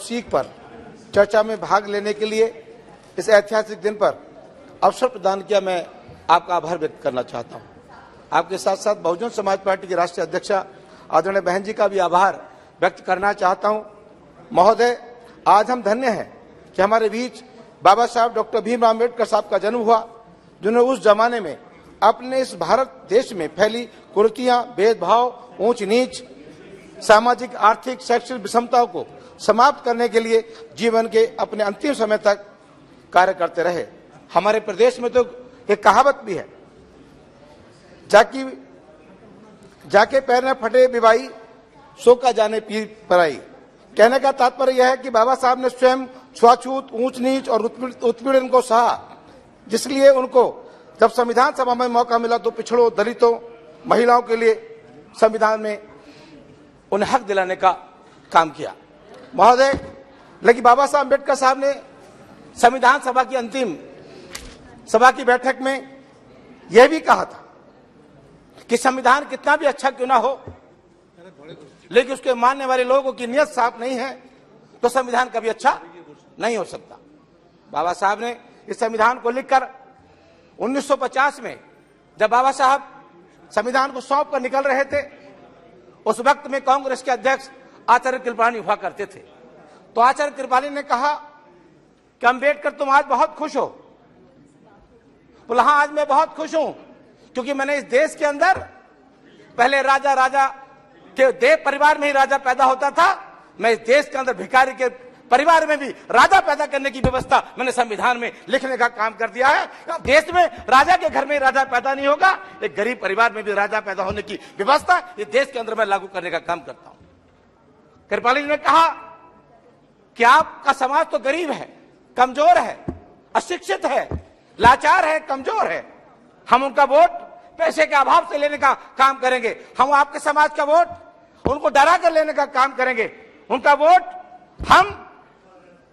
सीख पर चर्चा में भाग लेने के लिए इस ऐतिहासिक दिन पर अवसर प्रदान किया, मैं आपका आभार व्यक्त करना चाहता हूं। आपके साथ साथ बहुजन समाज पार्टी की राष्ट्रीय अध्यक्षा आदरणीय बहन जी का भी आभार व्यक्त करना चाहता हूं। महोदय, आज हम धन्य हैं कि हमारे बीच बाबा साहब डॉक्टर भीमराव अम्बेडकर साहब का जन्म हुआ, जिन्होंने उस जमाने में अपने इस भारत देश में फैली कुरीतियां, भेदभाव, ऊंच नीच, सामाजिक, आर्थिक, शैक्षणिक विषमताओं को समाप्त करने के लिए जीवन के अपने अंतिम समय तक कार्य करते रहे। हमारे प्रदेश में तो एक कहावत भी है, जाके पैर में फटे बिबाई, सो का जाने पीर पराई। कहने का तात्पर्य यह है कि बाबा साहब ने स्वयं छुआछूत, ऊंच नीच और उत्पीड़न को सहा, जिसलिए उनको जब संविधान सभा में मौका मिला तो पिछड़ों, दलितों, महिलाओं के लिए संविधान में उन्हें हक दिलाने का काम किया। महोदय, लेकिन बाबा साहब अम्बेडकर साहब ने संविधान सभा की अंतिम सभा की बैठक में यह भी कहा था कि संविधान कितना भी अच्छा क्यों ना हो, लेकिन उसके मानने वाले लोगों की नियत साफ नहीं है तो संविधान कभी अच्छा नहीं हो सकता। बाबा साहब ने इस संविधान को लिखकर 1950 में जब बाबा साहब संविधान को सौंप कर निकल रहे थे, उस वक्त में कांग्रेस के अध्यक्ष आचार्य कृपलानी हुआ करते थे। तो आचार्य कृपलानी ने कहा कि अम्बेडकर, तुम आज बहुत खुश हो। बोला, हाँ, आज मैं बहुत खुश हूं क्योंकि मैंने इस देश के अंदर पहले राजा के देव परिवार में ही राजा पैदा होता था, मैं इस देश के अंदर भिखारी के परिवार में भी राजा पैदा करने की व्यवस्था मैंने संविधान में लिखने का काम कर दिया है। देश में राजा के घर में राजा पैदा नहीं होगा, एक गरीब परिवार में भी राजा पैदा होने की व्यवस्था इस देश के अंदर मैं लागू करने का काम करता हूं। कृपलानी ने कहा कि आपका समाज तो गरीब है, कमजोर है, अशिक्षित है, लाचार है, कमजोर है। हम उनका वोट पैसे के अभाव से लेने का काम करेंगे। हम आपके समाज का वोट उनको डरा कर लेने का काम करेंगे। उनका वोट हम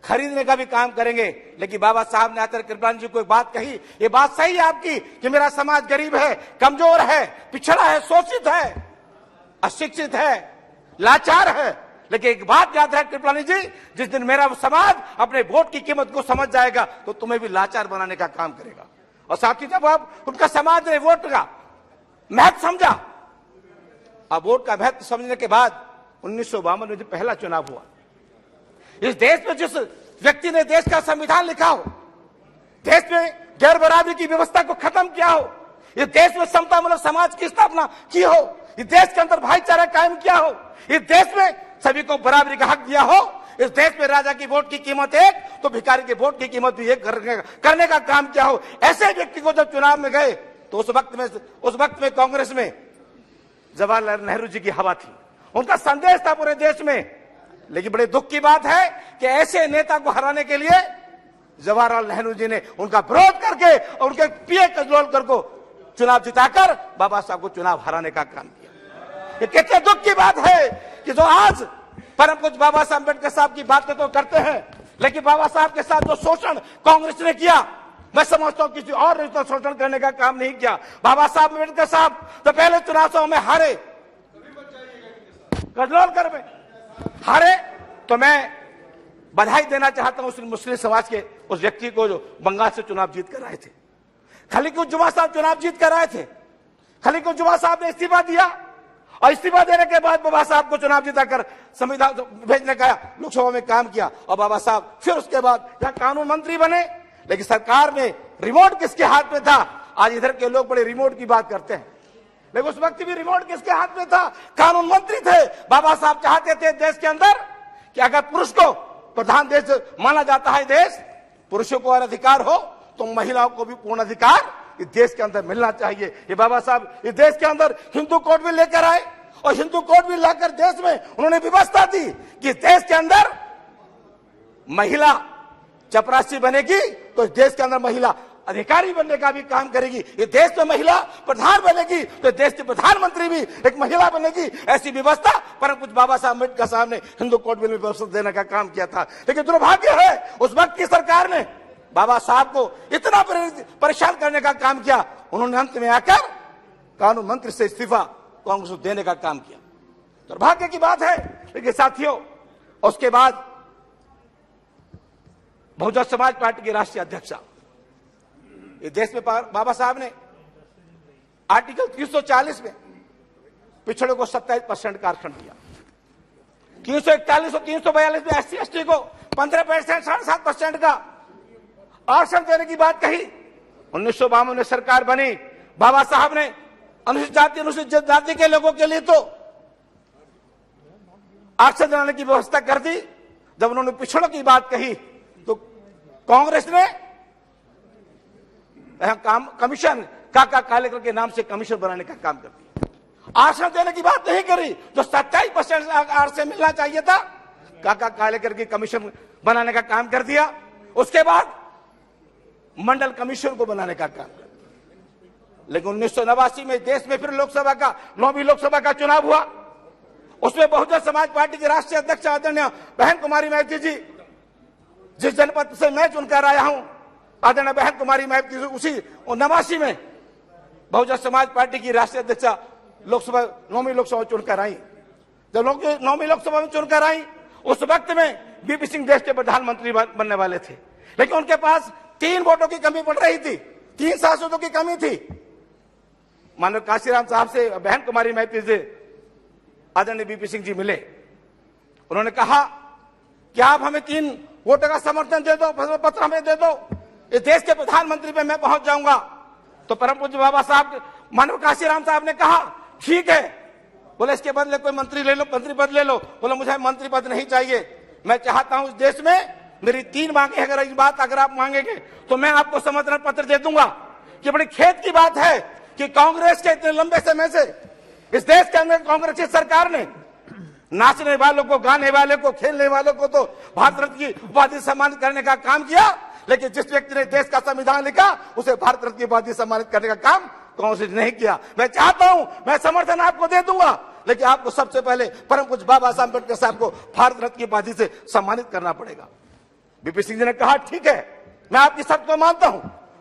खरीदने का भी काम करेंगे। लेकिन बाबा साहब ने आचार्य कृपलानी जी को एक बात कही, ये बात सही है आपकी कि मेरा समाज गरीब है, कमजोर है, पिछड़ा है, शोषित है, अशिक्षित है, लाचार है, लेकिन एक बात याद है कृपलानी जी, जिस दिन मेरा समाज अपने वोट की कीमत को समझ जाएगा तो तुम्हें भी लाचार बनाने का काम करेगा। और साथ ही जब आप उनका समाज ने वोट का महत्व समझा, अब वोट का महत्व समझने के बाद 1952 में जो पहला चुनाव हुआ, इस देश में जिस व्यक्ति ने देश का संविधान लिखा हो, देश में गैर बराबरी की व्यवस्था को खत्म किया हो, इस देश में समतामूलक समाज की स्थापना की हो, इस देश के अंदर भाईचारा कायम किया हो, इस देश में सभी को बराबरी का हक दिया हो, इस देश में राजा की वोट की कीमत एक तो भिखारी के वोट की कीमत भी एक करने का काम किया हो, ऐसे व्यक्ति को जब चुनाव में गए तो उस वक्त में कांग्रेस में जवाहरलाल नेहरू जी की हवा थी, उनका संदेश था पूरे देश में। लेकिन बड़े दुख की बात है कि ऐसे नेता को हराने के लिए जवाहरलाल नेहरू जी ने उनका विरोध करके और उनके पीए कजरोलकर को चुनाव जिताकर बाबा साहब को चुनाव हराने का काम किया। ये कितने दुख की बात है कि जो आज परम कुछ बाबा साहब अम्बेडकर साहब की बातें तो करते हैं, लेकिन बाबा साहब के साथ जो शोषण कांग्रेस ने किया, मैं समझता हूं किसी और ने तो शोषण करने का काम नहीं किया। बाबा साहब अम्बेडकर साहब तो पहले चुनाव में हारे, कजरोलकर में हारे, तो मैं बधाई देना चाहता हूं उस मुस्लिम समाज के उस व्यक्ति को जो बंगाल से चुनाव जीत कर आए थे। खलीकुज्जुमा साहब चुनाव जीत कर आए थे, खलीकुज्जुमा साहब ने इस्तीफा दिया और इस्तीफा देने के बाद बाबा साहब को चुनाव जिताकर संविधान भेजने का लोकसभा में काम किया और बाबा साहब फिर उसके बाद यहाँ कानून मंत्री बने। लेकिन सरकार में रिमोट किसके हाथ में था? आज इधर के लोग बड़े रिमोट की बात करते हैं, लेकिन उस वक्त भी रिमोट किसके हाथ में था? कानून मंत्री थे। बाबा साहब चाहते थे देश के अंदर कि अगर पुरुष को प्रधान देश माना जाता है देश, पुरुषों को और अधिकार हो तो महिलाओं को भी पूर्ण अधिकार इस देश के अंदर मिलना चाहिए। ये बाबा साहब इस देश के अंदर हिंदू कोड भी लेकर आए और हिंदू कोड भी लाकर देश में उन्होंने व्यवस्था दी कि देश के अंदर महिला चपरासी बनेगी तो इस देश के अंदर महिला अधिकारी बनने का भी काम करेगी। ये देश में महिला प्रधान बनेगी तो देश के प्रधानमंत्री भी एक महिला बनेगी। ऐसी व्यवस्था परम कुछ बाबा साहब अम्बेडकर साहब ने हिंदू कोड बिल में व्यवस्था देने का काम किया था। लेकिन दुर्भाग्य है उस वक्त की सरकार ने बाबा साहब को इतना परेशान करने का काम किया, उन्होंने अंत में आकर कानून मंत्री से इस्तीफा कांग्रेस को देने का काम किया। दुर्भाग्य की बात है। लेकिन साथियों, उसके बाद बहुजन समाज पार्टी के राष्ट्रीय अध्यक्षा, ये देश में बाबा साहब ने आर्टिकल 340 में पिछड़े को 27% का आरक्षण दिया, 341 और 342 में SC ST को 15%, 7.5% का आरक्षण देने की बात कही। 1952 में सरकार बनी, बाबा साहब ने अनुसूचित जाति, अनुसूचित जाति के लोगों के लिए तो आरक्षण दिलाने की व्यवस्था कर दी। जब उन्होंने पिछड़ों की बात कही तो कांग्रेस ने कमीशन काका कालेकर के नाम से कमीशन बनाने का काम कर दिया। आरक्षण देने की बात नहीं करी, जो 27% आरक्षण मिलना चाहिए था, काका कालेकर की कमीशन बनाने का काम कर दिया। उसके बाद मंडल कमीशन को बनाने का काम कर दिया। लेकिन 1989 में देश में फिर लोकसभा का 9वीं लोकसभा का चुनाव हुआ। उसमें बहुजन समाज पार्टी के राष्ट्रीय अध्यक्ष आदरणीय बहन कुमारी मैती जी, जिस जनपद से मैं चुनकर आया हूं, आदरणीय बहन कुमारी मैती जी उसी 89 में बहुजन समाज पार्टी की राष्ट्रीय अध्यक्षा लोकसभा 9वीं लोकसभा चुनकर आई। जब 9वीं लोकसभा में चुनकर आई, उस वक्त में बीपी सिंह देश के प्रधानमंत्री बनने वाले थे, लेकिन उनके पास 3 वोटों की कमी पड़ रही थी, 3 सांसदों की कमी थी। माननीय काशीराम साहब से, बहन कुमारी मैती से आदरणीय बीपी सिंह जी मिले। उन्होंने कहा कि आप हमें 3 वोटों का समर्थन दे दो, पत्र हमें दे दो, इस देश के प्रधानमंत्री पे मैं पहुंच जाऊंगा। तो परम पूज्य बाबा साहब, मानव काशीराम साहब ने कहा ठीक है। बोले इसके बदले कोई मंत्री ले लो, मंत्री पद ले लो। बोला मुझे मंत्री पद नहीं चाहिए, मैं चाहता हूं इस देश में मेरी 3 मांगे, अगर इस बात अगर आप मांगेंगे तो मैं आपको समर्थन पत्र दे दूंगा। कि बड़ी खेद की बात है कि कांग्रेस के इतने लंबे समय से इस देश के अंदर कांग्रेस की सरकार ने नाचने वालों को, गाने वाले को, खेलने वालों को तो भारत रत्न की उपाधि सम्मानित करने का काम किया, लेकिन जिस व्यक्ति ने देश का संविधान लिखा उसे भारत रत्न की उपाधि सम्मानित करने का काम कांग्रेस ने नहीं किया। मैं चाहता हूं, मैं समर्थन आपको दे दूंगा, लेकिन आपको सबसे पहले परम पूज्य बाबा साहब अम्बेडकर साहब को भारत रत्न की उपाधि से सम्मानित करना पड़ेगा। बीपी सिंह जी ने कहा ठीक है, मैं आपकी शर्त को मानता हूं।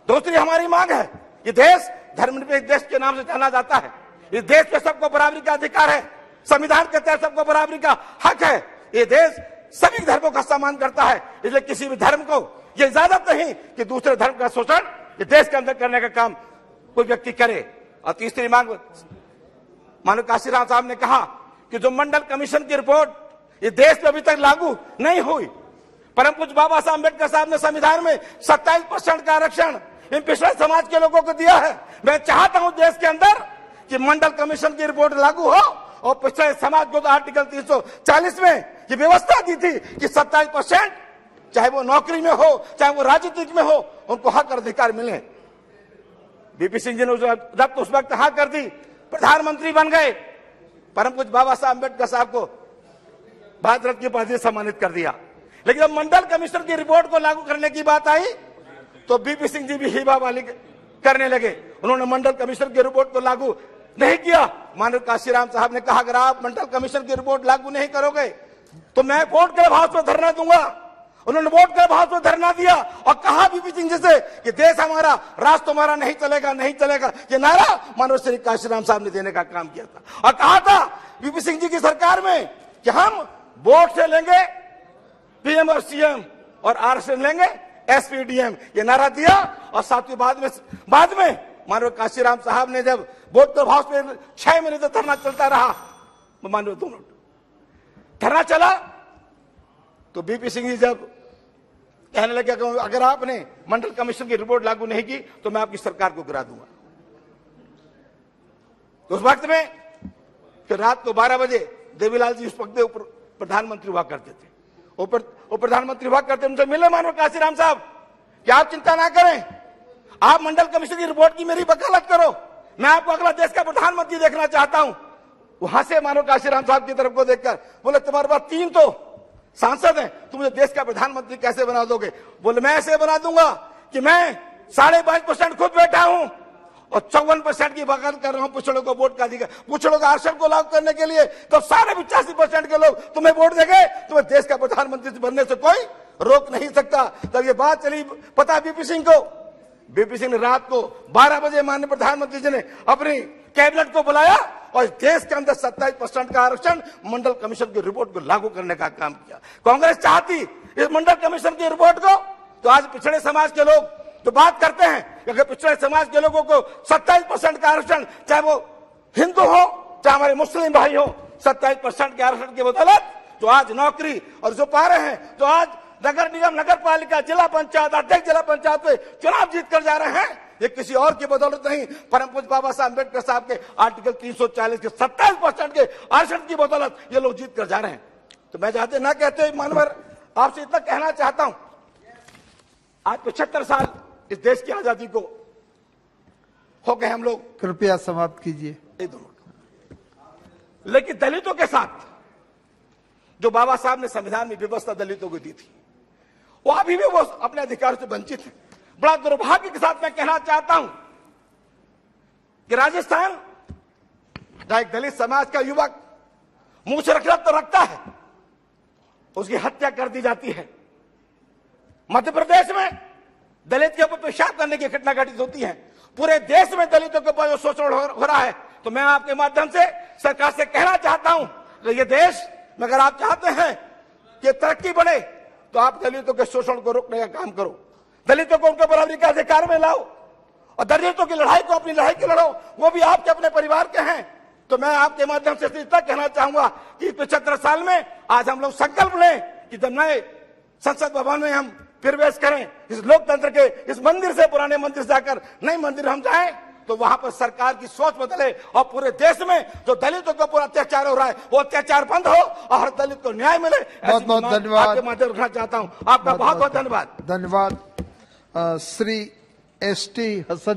दूसरी हमारी मांग है, ये देश धर्मनिरपेक्ष देश के नाम से जाना जाता है, इस देश पे सबको बराबरी का अधिकार है, संविधान के तहत सबको बराबरी का हक है। ये देश सभी धर्मों का सम्मान करता है, इसलिए किसी भी धर्म को ये इजाजत नहीं कि दूसरे धर्म का शोषण इस देश के अंदर करने का काम कोई व्यक्ति करे। और तीसरी मांग, मानव काशीराम साहब ने कहा कि जो मंडल कमीशन की रिपोर्ट इस देश में अभी तक लागू नहीं हुई, परम पूज्य बाबा साहब अम्बेडकर साहब ने संविधान में 27% का आरक्षण इन पिछड़े समाज के लोगों को दिया है। मैं चाहता हूं देश के अंदर कि मंडल कमीशन की रिपोर्ट लागू हो और पिछड़े समाज को तो आर्टिकल 340 में ये व्यवस्था दी थी कि 27%, चाहे वो नौकरी में हो, चाहे वो राजनीतिक में हो, उनको हक और अधिकार मिले। बीपी सिंह जी ने जब उस वक्त हाँ कर दी, प्रधानमंत्री बन गए, परम पूज्य बाबा साहब अम्बेडकर साहब को भारत रत्न की उपाधि से सम्मानित कर दिया। लेकिन जब मंडल कमीशन की रिपोर्ट को लागू करने की बात आई तो बीपी सिंह जी भी हीबा वाली करने लगे। उन्होंने मंडल कमीशन की रिपोर्ट को लागू नहीं किया। मानव काशीराम साहब ने कहा अगर आप मंडल कमीशन की रिपोर्ट लागू नहीं करोगे तो मैं वोट के अभाव पर धरना दूंगा। उन्होंने वोट के अभाव पर धरना दिया और कहा बीपी सिंह जी से कि देश हमारा, राष्ट्र हमारा, नहीं चलेगा, नहीं चलेगा। ये नारा मानव श्री काशीराम साहब ने देने का काम किया था और कहा था बीपी सिंह जी की सरकार में कि हम वोट से लेंगे पीएम और सीएम और आरक्षण लेंगे एसपीडीएम, ये नारा दिया। और साथ बाद में मानव काशीराम साहब ने जब वोट के भाव में 6 महीने तक धरना चलता रहा, मानव 2 मिनट धरना चला तो बीपी सिंह जी जब कहने लगे अगर आपने मंडल कमीशन की रिपोर्ट लागू नहीं की तो मैं आपकी सरकार को गिरा दूंगा। तो उस वक्त में फिर रात को 12 बजे देवीलाल जी उस वक्त ऊपर प्रधानमंत्री हुआ करते थे, वो प्रधानमंत्री हुआ करते, उनसे मिले मानव काशीराम साहब कि आप चिंता ना करें, आप मंडल कमीशन की रिपोर्ट की मेरी वकालत करो, मैं आपको अगला देश का प्रधानमंत्री देखना चाहता हूं। वहां से मानव काशीराम साहब की तरफ को देखकर बोले तुम्हारे पास 3 तो सांसद हैं, तुम मुझे देश का प्रधानमंत्री कैसे बना दोगे? बोले मैं ऐसे बना दूंगा कि मैं 22.5% खुद बैठा हूं और 54% की वकालत कर रहा हूं पिछड़ों को वोट का अधिकार, पिछड़ों का आरक्षण को लागू करने के लिए। तो सारे 85% के लोग तुम्हें वोट देंगे, तुम्हें देश का प्रधानमंत्री बनने से कोई रोक नहीं सकता। तब ये बात चली पता बीपी सिंह को। बीपी सिंह ने रात को 12 बजे माननीय प्रधानमंत्री जी ने अपनी कैबिनेट को बुलाया और देश के अंदर 27% का आरक्षण मंडल कमीशन की रिपोर्ट को लागू करने का काम किया। कांग्रेस चाहती इस मंडल कमीशन की रिपोर्ट को तो आज पिछड़े समाज के लोग तो बात करते हैं कि अगर पिछड़े समाज के लोगों को 27% का आरक्षण, चाहे वो हिंदू हो चाहे हमारे मुस्लिम भाई हो, 27% के आरक्षण की बदौलत तो आज नौकरी और जो पा रहे हैं, तो आज नगर निगम, नगर पालिका, जिला पंचायत अध्यक्ष, जिला पंचायत पे चुनाव जीत कर जा रहे हैं, ये किसी और की बदौलत नहीं, परम पूज्य बाबा साहब अम्बेडकर साहब के आर्टिकल 340 के 27% के आरक्षण की बदौलत ये लोग जीत कर जा रहे हैं। तो मैं चाहते ना कहते मानवर आपसे इतना कहना चाहता हूं, आज 75 साल इस देश की आजादी को हो गए हम लोग। कृपया समाप्त कीजिए। लेकिन दलितों के साथ जो बाबा साहब ने संविधान में व्यवस्था दलितों को दी थी, वो अभी भी वो अपने अधिकार से वंचित है। बड़ा दुर्भाग्य के साथ मैं कहना चाहता हूं कि राजस्थान, जहां एक दलित समाज का युवक मूछ रखना तो रखता है, उसकी हत्या कर दी जाती है। मध्य प्रदेश में दलित के ऊपर पेशाब करने की घटना घटित होती है। पूरे देश में दलितों के ऊपर शोषण हो रहा है। तो मैं आपके माध्यम से सरकार से कहना चाहता हूं कि ये देश में अगर आप चाहते हैं कि तरक्की बढ़े, तो आप दलितों के शोषण को रोकने का काम करो, दलितों को उनके बराबरी का अधिकार में लाओ, और दलितों की लड़ाई को अपनी लड़ाई की लड़ो, वो भी आपके अपने परिवार के हैं। तो मैं आपके माध्यम से इतना कहना चाहूंगा कि 75 साल में आज हम लोग संकल्प लें कि जब नए संसद भवन में हम प्रवेश करें, इस लोकतंत्र के इस मंदिर से, पुराने मंदिर से जाकर नए मंदिर हम जाएं, तो वहां पर सरकार की सोच बदले और पूरे देश में जो दलितों का पूरा अत्याचार हो रहा है वो अत्याचार बंद हो और हर दलित को न्याय मिले। बहुत बहुत धन्यवाद। आपके माध्यम रखना चाहता हूं। आपका बहुत बहुत धन्यवाद। धन्यवाद। श्री ST हसन।